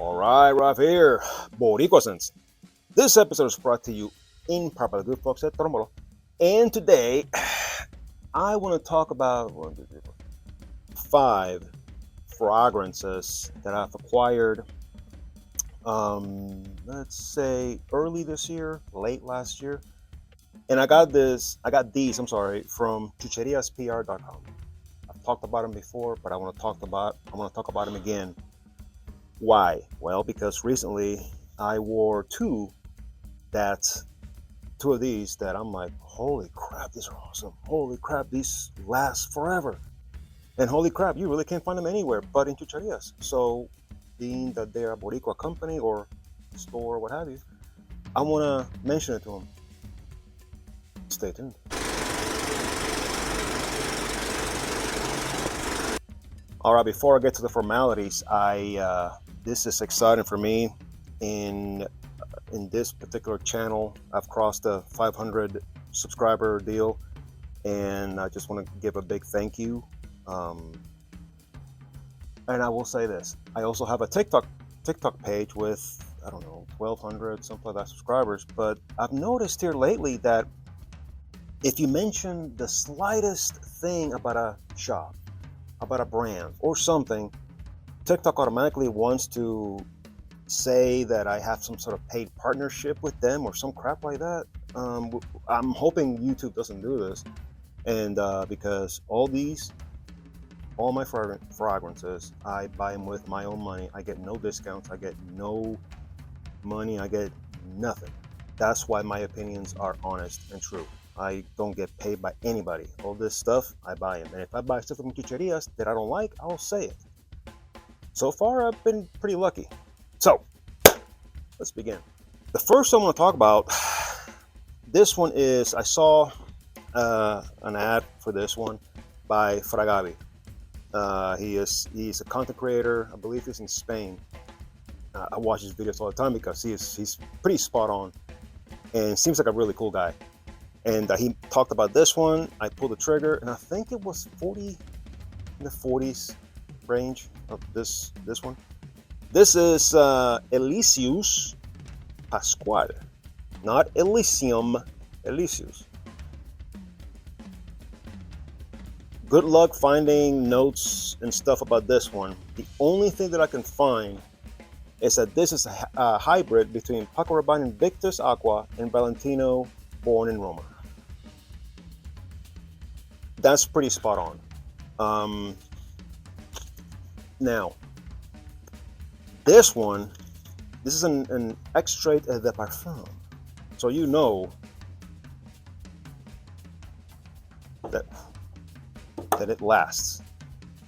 All right, Ralph here, Boricua Sense. This episode is brought to you in part by the good folks at Tromolo. And today, I want to talk about 5 fragrances that I've acquired, let's say early this year, late last year. And I got these, from chucheriaspr.com. I've talked about them before, but I want to talk about them again. Why? Well, because recently I wore two of these that I'm like, holy crap, these are awesome. Holy crap, these last forever. And holy crap, you really can't find them anywhere but in chucherias. So, being that they're a Boricua company or store, what have you, I want to mention it to them. Stay tuned. All right, before I get to the formalities, this is exciting for me. In this particular channel, I've crossed the 500 subscriber deal, and I just want to give a big thank you. And I will say this: I also have a TikTok page with 1,200 something like that subscribers. But I've noticed here lately that if you mention the slightest thing about a shop, about a brand or something, TikTok automatically wants to say that I have some sort of paid partnership with them or some crap like that. I'm hoping YouTube doesn't do this, and because all my fragrances, I buy them with my own money. I get no discounts. I get no money. I get nothing. That's why my opinions are honest and true. I don't get paid by anybody. All this stuff, I buy them. And if I buy stuff from chucherias that I don't like, I'll say it. So far, I've been pretty lucky. So, let's begin. The first I want to talk about, this one is, I saw an ad for this one by Fragavi. He's a content creator. I believe he's in Spain. I watch his videos all the time because he's pretty spot on and seems like a really cool guy. And he talked about this one. I pulled the trigger, and I think it was in the 40s range of this one. This is Elysius Pascual, not Elysium, Elysius. Good luck finding notes and stuff about this one. The only thing that I can find is that this is a hybrid between Paco Rabanne Invictus Aqua and Valentino Born in Roma. That's pretty spot on. Now, this is an extrait de parfum. So you know that it lasts.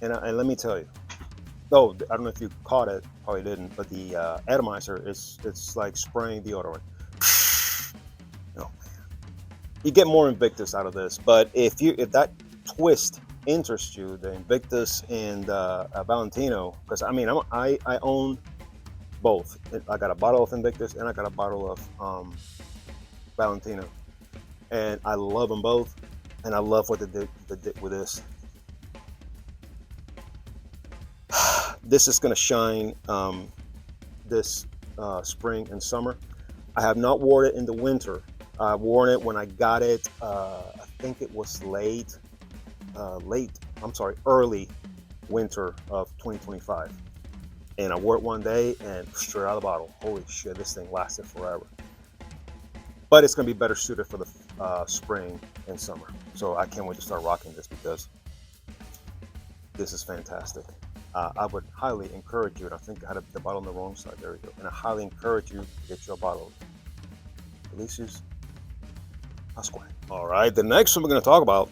And let me tell you. Oh, I don't know if you caught it, probably didn't, but the atomizer it's like spraying deodorant. Oh man. You get more Invictus out of this, but if that twist interests you, the Invictus and Valentino, because I own both. I got a bottle of Invictus and I got a bottle of Valentino, and I love them both, and I love what they did with this. This is going to shine this spring and summer. I have not worn it in the winter. I worn it when I got it. I think it was early winter of 2025. And I wore it one day and straight out of the bottle. Holy shit, this thing lasted forever. But it's going to be better suited for the spring and summer. So I can't wait to start rocking this because this is fantastic. I would highly encourage you, and I think I had the bottle on the wrong side. There we go. And I highly encourage you to get your bottle of Elysius Pascual. All right, the next one we're going to talk about.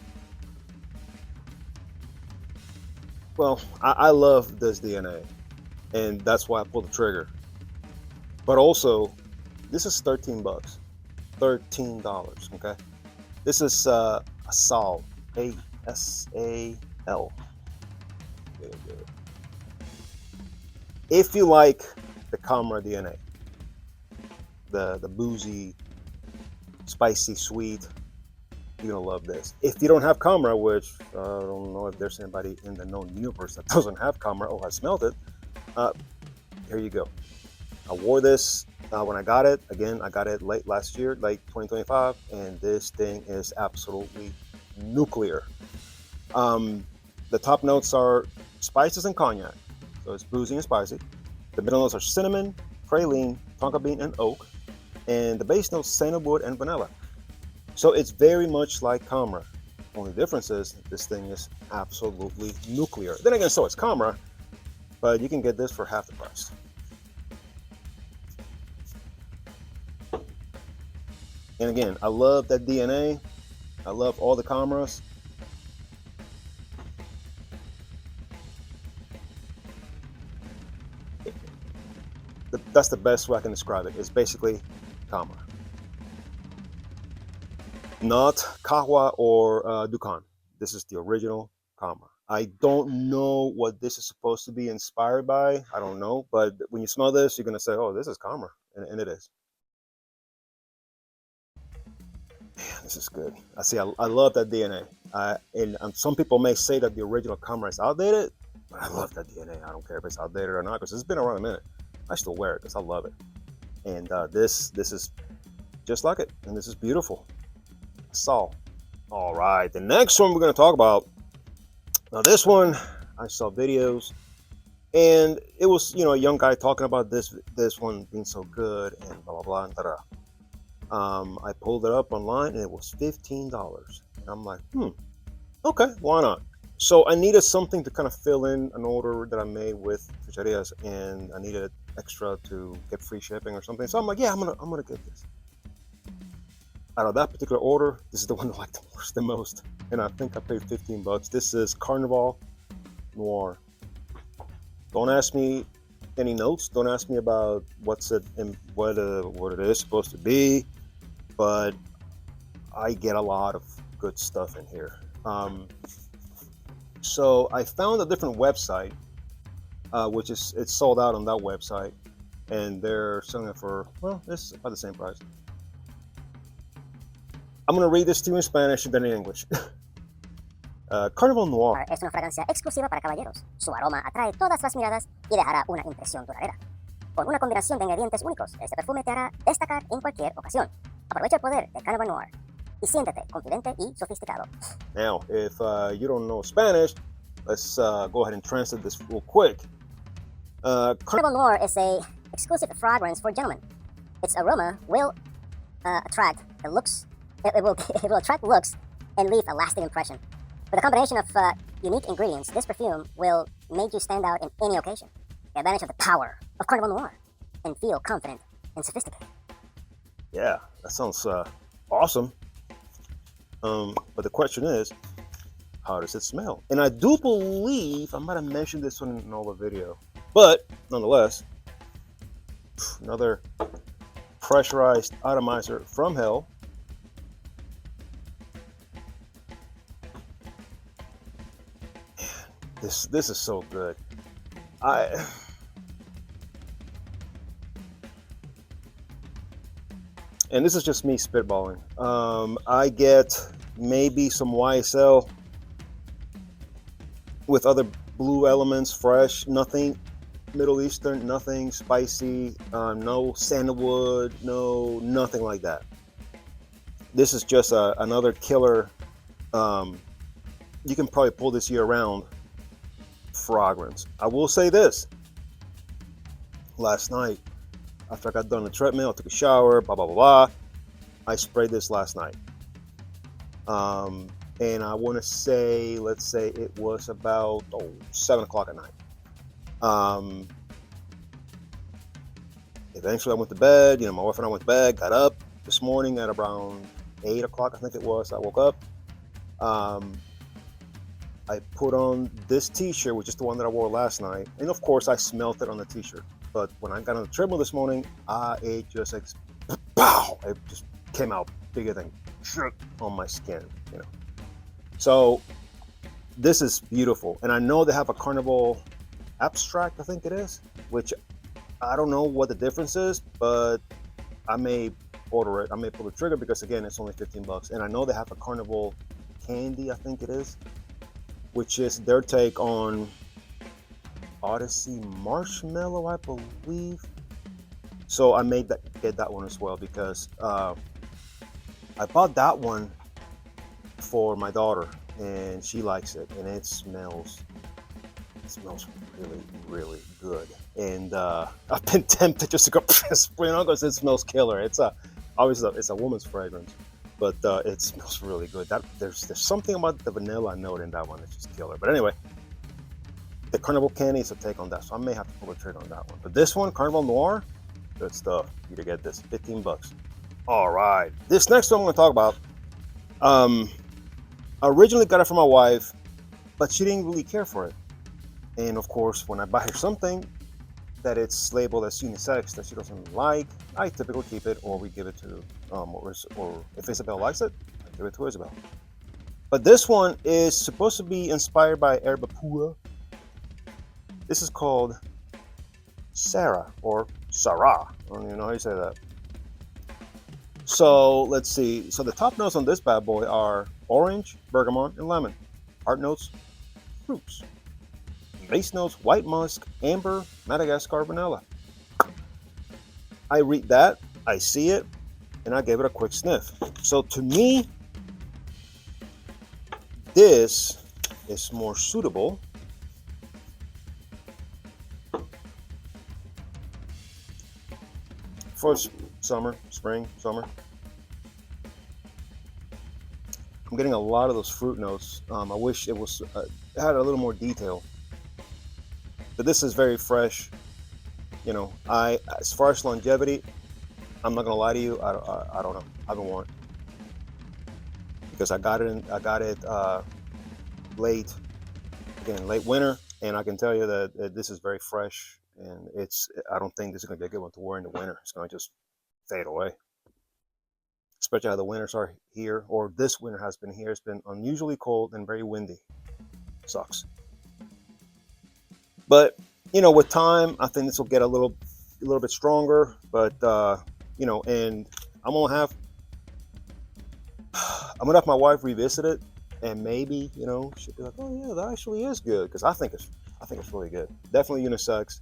Well, I love this DNA, and that's why I pulled the trigger. But also, this is $13. $13, okay? This is Asal, A-S-A-L. If you like the Camera DNA, the boozy, spicy, sweet, you're gonna love this. If you don't have Camera, which I don't know if there's anybody in the known universe that doesn't have Camera, oh, I smelled it, here you go. I wore this when I got it. Again, I got it late last year, late 2025, and this thing is absolutely nuclear. The top notes are spices and cognac, so it's boozy and spicy. The middle notes are cinnamon, praline, tonka bean, and oak, and the base notes sandalwood and vanilla. So it's very much like Camera. Only difference is this thing is absolutely nuclear. Then again, so it's Camera, but you can get this for half the price. And again, I love that DNA. I love all the Cameras. That's the best way I can describe it. It's basically Camera. Not Kahwa or Dukan. This is the original Camera. I don't know what this is supposed to be inspired by. I don't know. But when you smell this, you're going to say, oh, this is Camera. And it is. Man, this is good. I love that DNA. And some people may say that the original Camera is outdated, but I love that DNA. I don't care if it's outdated or not because it's been around a minute. I still wear it because I love it. And this is just like it. And this is beautiful. So, all right, the next one we're going to talk about. Now, this one, I saw videos, and it was, a young guy talking about this one being so good, and blah, blah, blah, and da-da. I pulled it up online, and it was $15. And I'm like, okay, why not? So I needed something to kind of fill in an order that I made with Ficherias, and I needed extra to get free shipping or something. So I'm like, yeah, I'm gonna get this. Out of that particular order, this is the one I like the most, and I think I paid $15. This is Carnival Noir. Don't ask me any notes. Don't ask me about what's it and what it is supposed to be, but I get a lot of good stuff in here. So I found a different website, it's sold out on that website, and they're selling it for, well, it's about the same price. I'm going to read this to you in Spanish and then in English. Carnival Noir es una fragancia exclusiva para caballeros. Su aroma atrae todas las miradas y dejará una impresión duradera. Con una combinación de ingredientes únicos, este perfume te hará destacar en cualquier ocasión. Aprovecha el poder de Carnival Noir y siéntete confidente y sofisticado. Now, if you don't know Spanish, let's go ahead and translate this real quick. Carnival Noir is a exclusive fragrance for gentlemen. Its aroma will attract the looks. It will attract looks and leave a lasting impression. With a combination of unique ingredients, this perfume will make you stand out in any occasion. Take advantage of the power of Carnival Noir and feel confident and sophisticated. Yeah, that sounds awesome. But the question is, how does it smell? And I do believe I might have mentioned this one in another video, but nonetheless, another pressurized atomizer from hell. This is so good. And this is just me spitballing. I get maybe some YSL with other blue elements, fresh, nothing Middle Eastern, nothing spicy, no sandalwood, no nothing like that. This is just another killer. You can probably pull this year round fragrance. I will say this. Last night, after I got done the treadmill, I took a shower, blah, blah, blah, blah. I sprayed this last night. And I want to say, let's say it was about 7 o'clock at night. Eventually I went to bed, my wife and I went to bed, got up this morning at around 8 o'clock, I think it was. I woke up. I put on this t-shirt, which is the one that I wore last night. And of course I smelt it on the t-shirt. But when I got on the treadmill this morning, it just pow! It just came out bigger than shit on my skin, So this is beautiful. And I know they have a Carnival Abstract, I think it is, which I don't know what the difference is, but I may order it. I may pull the trigger because again, it's only $15. And I know they have a Carnival Candy, I think it is, which is their take on Odyssey Marshmallow, I believe. So I made get that one as well because I bought that one for my daughter and she likes it, and it smells really, really good. And I've been tempted just to go spray it on because it smells killer. Obviously it's a woman's fragrance, but it smells really good. There's something about the vanilla note in that one that's just killer. But anyway, the Carnival Candy is a take on that, so I may have to pull the trigger on that one. But this one, Carnival Noir, good stuff. You to get this, $15. All right, this next one I'm going to talk about. I originally got it for my wife, but she didn't really care for it. And of course, when I buy her something that it's labeled as unisex that she doesn't like, I typically keep it, or we give it to, or if Isabel likes it, I give it to Isabel. But this one is supposed to be inspired by herba pura. This is called Sarah or Sarah. I don't even know how you say that. So let's see. So the top notes on this bad boy are orange, bergamot, and lemon. Heart notes, fruits. Base notes, white musk, amber, Madagascar, vanilla. I read that, I see it, and I gave it a quick sniff. So to me, this is more suitable for summer, spring, summer. I'm getting a lot of those fruit notes. I wish it had a little more detail. But this is very fresh. You know, as far as longevity, I'm not gonna lie to you. I don't know. I haven't worn it because I got it late winter, and I can tell you that this is very fresh, and I don't think this is gonna be a good one to wear in the winter. It's gonna just fade away, especially how the winters are here, or this winter has been here. It's been unusually cold and very windy. Sucks. But with time, I think this will get a little bit stronger. But and I'm gonna have my wife revisit it, and maybe she'll be like, oh yeah, that actually is good, because I think it's really good. Definitely unisex.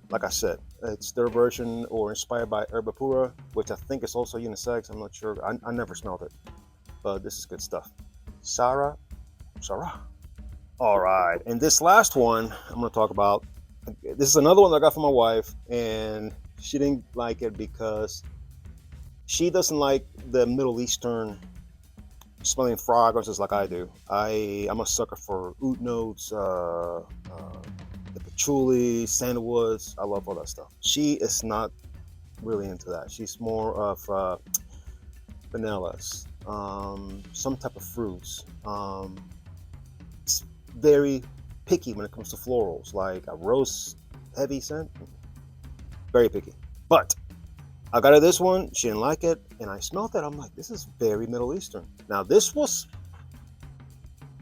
Like I said, it's their version or inspired by herba pura, which I think is also unisex. I'm not sure. I never smelled it, but this is good stuff. Sarah. All right, and this last one I'm going to talk about. This is another one that I got from my wife, and she didn't like it because she doesn't like the Middle Eastern smelling fragrances like I do. I'm a sucker for oud notes, the patchouli, sandalwoods. I love all that stuff. She is not really into that. She's more of vanillas, some type of fruits. Very picky when it comes to florals, like a rose heavy scent. Very picky. But I got her this one, she didn't like it, and I smelled it. I'm like, this is very Middle Eastern. Now, this was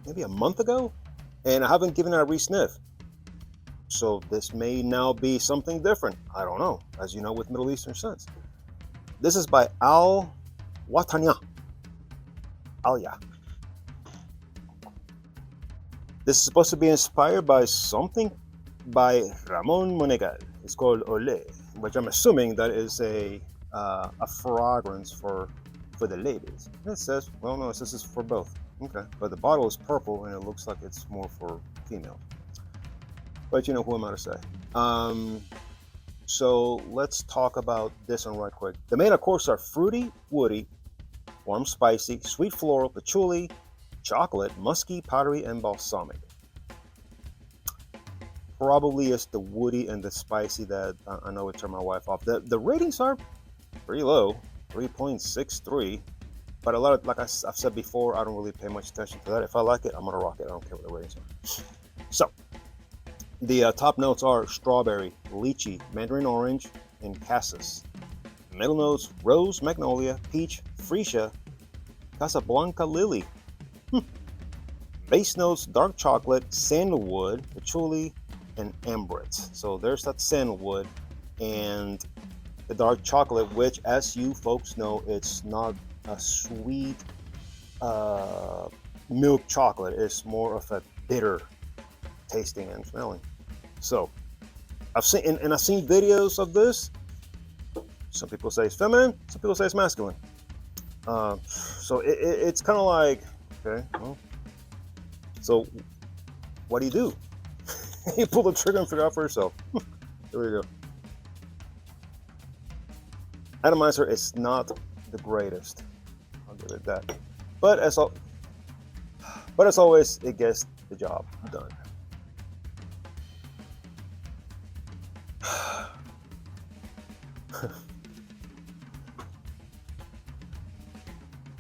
maybe a month ago, and I haven't given it a re-sniff. So this may now be something different. I don't know, as you know, with Middle Eastern scents. This is by Al Watania. Alya. This is supposed to be inspired by something by Ramon Monegal. It's called Olé, which I'm assuming that is a fragrance for the ladies. It says, well, no, this is for both. Okay, but the bottle is purple and it looks like it's more for female. But who am I to say? So let's talk about this one right quick. The main, of course, are fruity, woody, warm, spicy, sweet floral, patchouli, chocolate, musky, powdery, and balsamic. Probably it's the woody and the spicy that I know would turn my wife off. The ratings are pretty low, 3.63. But a lot of, like I've said before, I don't really pay much attention to that. If I like it, I'm gonna rock it. I don't care what the ratings are. So the top notes are strawberry, lychee, mandarin orange, and cassis. Middle notes: rose, magnolia, peach, freesia, Casablanca lily. Base notes: dark chocolate, sandalwood, patchouli, and ambrette. So there's that sandalwood and the dark chocolate, which, as you folks know, it's not a sweet milk chocolate. It's more of a bitter tasting and smelling. So I've seen and I've seen videos of this. Some people say it's feminine, some people say it's masculine. So it's kind of like, okay, well, so what do you do? You pull the trigger and figure out for yourself. There we go. Atomizer is not the greatest. I'll give it that. But as always, it gets the job done.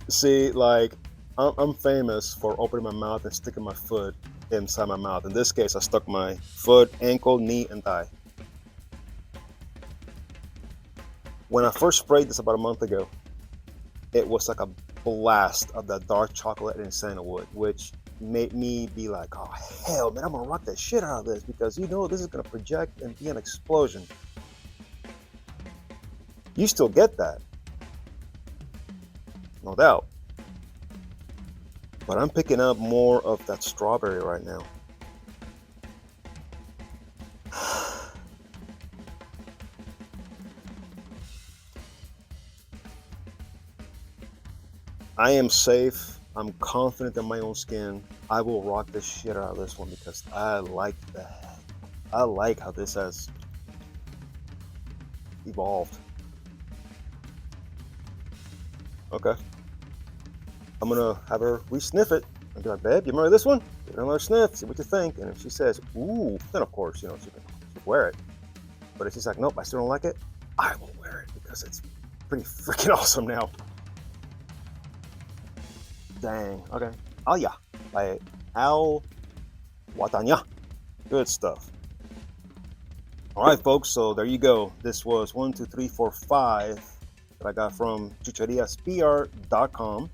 See, like, I'm famous for opening my mouth and sticking my foot inside my mouth. In this case, I stuck my foot, ankle, knee, and thigh. When I first sprayed this about a month ago, it was like a blast of that dark chocolate and sandalwood, which made me be like, oh hell, man, I'm gonna rock the shit out of this, because you know this is gonna project and be an explosion. You still get that, no doubt, but I'm picking up more of that strawberry right now. I am safe. I'm confident in my own skin. I will rock the shit out of this one because I like how this has evolved. Okay. I'm gonna have her re-sniff it and be like, babe, you remember this one? Give her another sniff, see what you think. And if she says, ooh, then of course, you know, she can wear it. But if she's like, nope, I still don't like it, I will wear it because it's pretty freaking awesome now. Dang. Okay. Aya by Al Watanya. Good stuff. All right, folks. So there you go. This was 1, 2, 3, 4, 5 that I got from chucheriaspr.com.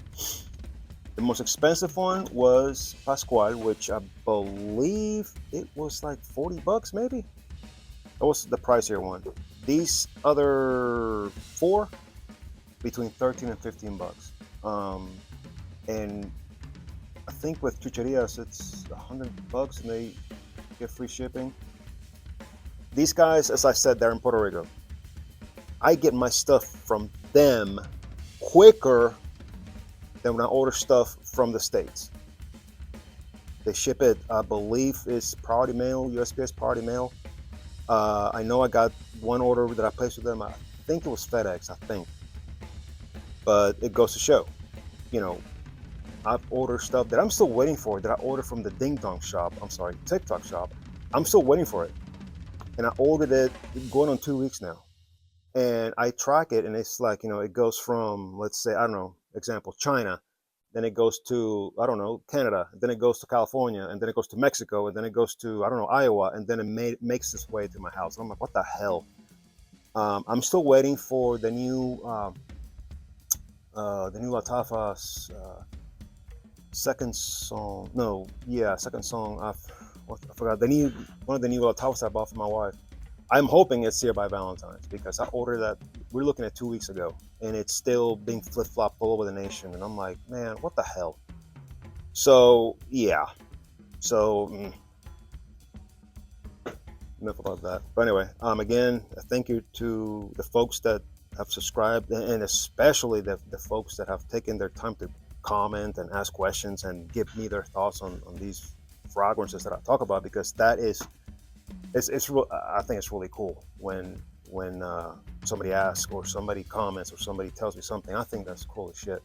The most expensive one was Pascual, which I believe it was like 40 bucks, maybe. That was the pricier one. These other 4 between 13 and 15 bucks. And I think with Chucherias, it's 100 bucks and they get free shipping. These guys, as I said, they're in Puerto Rico. I get my stuff from them quicker than when I order stuff from the States. They ship it, I believe, is priority mail, USPS priority mail. I know I got one order that I placed with them. I think it was FedEx, I think. But it goes to show, you know, I've ordered stuff that I'm still waiting for, that I ordered from the TikTok shop. I'm still waiting for it. And I ordered it going on 2 weeks now. And I track it and it's like, you know, it goes from, let's say, I don't know, example, China. Then it goes to, I don't know, Canada. Then it goes to California. And then it goes to Mexico. And then it goes to, I don't know, Iowa. And then it makes its way to my house. And I'm like, what the hell? I'm still waiting for the new Latafa's second song. I forgot one of the new Latafas I bought for my wife. I'm hoping it's here by Valentine's because I ordered that. We're looking at 2 weeks ago, and it's still being flip-flopped all over the nation. And I'm like, man, what the hell? So yeah. So enough about that. But anyway, again, thank you to the folks that have subscribed, and especially the folks that have taken their time to comment and ask questions and give me their thoughts on these fragrances that I talk about, because that is, I think it's really cool when somebody asks or somebody comments or somebody tells me something. I think that's cool as shit,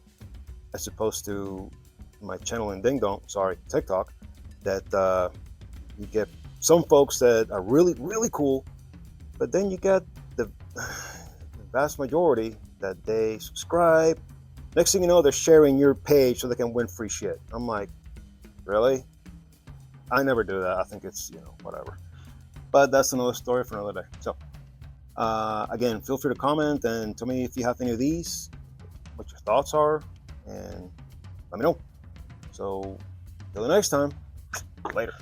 as opposed to my channel in TikTok, that you get some folks that are really, really cool, but then you get the vast majority that they subscribe. Next thing you know, they're sharing your page so they can win free shit. I'm like, really? I never do that. I think it's, you know, whatever. But that's another story for another day. So, again, feel free to comment and tell me if you have any of these, what your thoughts are, and let me know. So, till the next time, later.